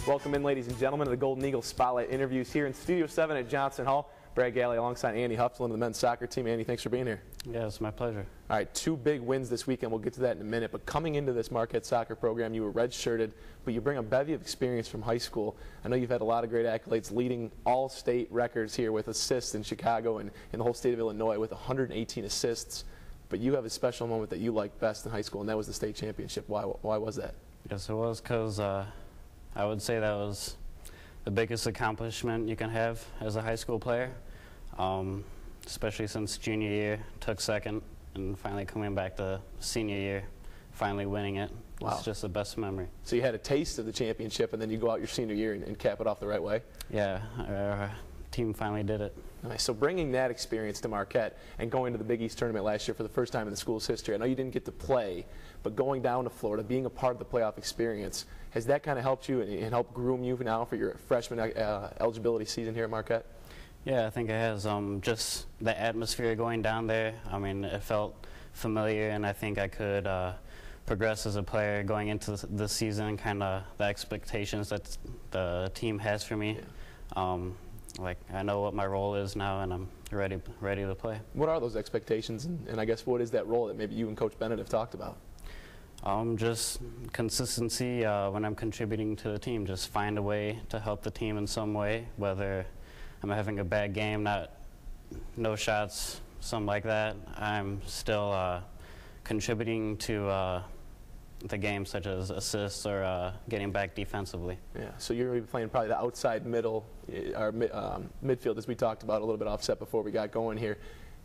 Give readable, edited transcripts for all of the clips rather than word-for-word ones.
Welcome in, ladies and gentlemen, to the Golden Eagle Spotlight interviews here in Studio 7 at Johnson Hall. Brad Galli alongside Andy Huftalin of the men's soccer team. Andy, thanks for being here. Yeah, it's my pleasure. All right, 2 big wins this weekend. We'll get to that in a minute. But coming into this Marquette soccer program, you were red-shirted, but you bring a bevy of experience from high school. I know you've had a lot of great accolades, leading all state records here with assists in Chicago and in the whole state of Illinois with 118 assists. But you have a special moment that you liked best in high school, and that was the state championship. Why was that? Yes, it was because I would say that was the biggest accomplishment you can have as a high school player, especially since junior year, took second, and finally coming back to senior year, finally winning it. Wow. It's just the best memory. So you had a taste of the championship, and then you go out your senior year and cap it off the right way? Yeah, our team finally did it. Nice. So bringing that experience to Marquette and going to the Big East tournament last year for the first time in the school's history, I know you didn't get to play, but going down to Florida, being a part of the playoff experience, has that kind of helped you and helped groom you now for your freshman eligibility season here at Marquette? Yeah, I think it has. Just the atmosphere going down there, I mean, it felt familiar, and I think I could progress as a player going into the season, kind of the expectations that the team has for me. Yeah. Like, I know what my role is now, and I'm ready to play. What are those expectations, and I guess what is that role that maybe you and Coach Bennett have talked about? Just consistency when I'm contributing to the team. Just find a way to help the team in some way, whether I'm having a bad game, no shots, something like that. I'm still contributing to the game, such as assists or getting back defensively. Yeah, so you're going to be playing probably the outside middle, or midfield, as we talked about a little bit offset before we got going here.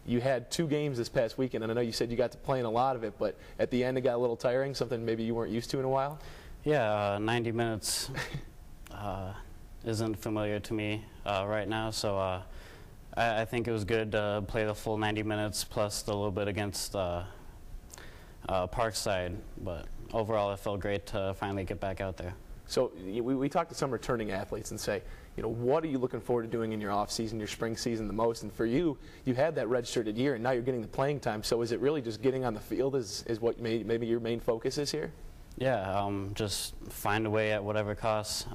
You had 2 games this past weekend, and I know you said you got to play in a lot of it, but at the end it got a little tiring, something maybe you weren't used to in a while? Yeah, 90 minutes isn't familiar to me right now, so I think it was good to play the full 90 minutes plus a little bit against Parkside, but overall it felt great to finally get back out there. So we talked to some returning athletes and say, you know, what are you looking forward to doing in your off season, your spring season the most? And for you, you had that red-shirted year, and now you're getting the playing time. So is it really just getting on the field is what maybe your main focus is here? Yeah, just find a way at whatever cost.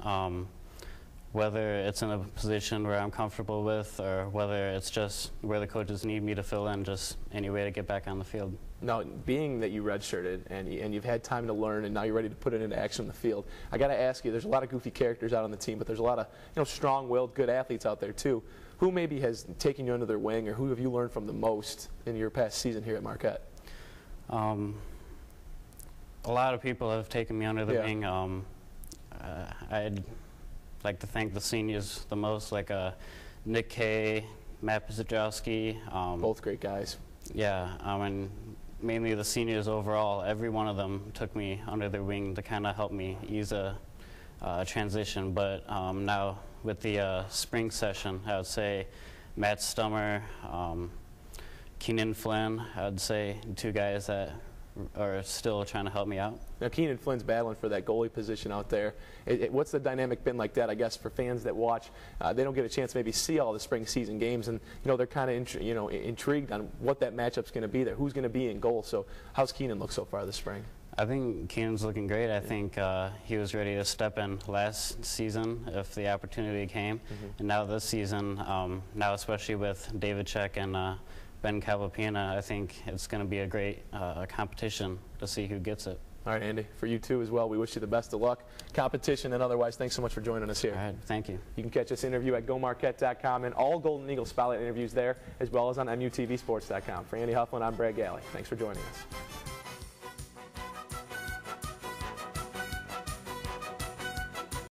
Whether it's in a position where I'm comfortable with, or whether it's just where the coaches need me to fill in, just any way to get back on the field. Now, being that you redshirted and you've had time to learn, and now you're ready to put it into action on the field, I got to ask you, there's a lot of goofy characters out on the team, but there's a lot of strong-willed, good athletes out there too. Who maybe has taken you under their wing, or who have you learned from the most in your past season here at Marquette? A lot of people have taken me under the wing. I'd like to thank the seniors the most, like Nick Kay, Matt Pizajowski. Both great guys. Yeah, and mainly the seniors overall. Every one of them took me under their wing to kind of help me ease a transition. But now with the spring session, I would say Matt Stummer, Keenan Flynn, I would say 2 guys that are still trying to help me out. Now, Keenan Flynn's battling for that goalie position out there. What's the dynamic been like that, I guess, for fans that watch? They don't get a chance to maybe see all the spring season games, and they're kind of intrigued on what that matchup's going to be there, who's going to be in goal. So how's Keenan look so far this spring? I think Keenan's looking great. I think he was ready to step in last season if the opportunity came. And now this season, now especially with David Check and Ben Calvapina, I think it's going to be a great competition to see who gets it. All right, Andy, for you too as well, we wish you the best of luck, competition and otherwise. Thanks so much for joining us here. All right, thank you. You can catch this interview at GoMarquette.com and all Golden Eagle Spotlight interviews there, as well as on MUTVsports.com. For Andy Huftalin, I'm Brad Galli. Thanks for joining us.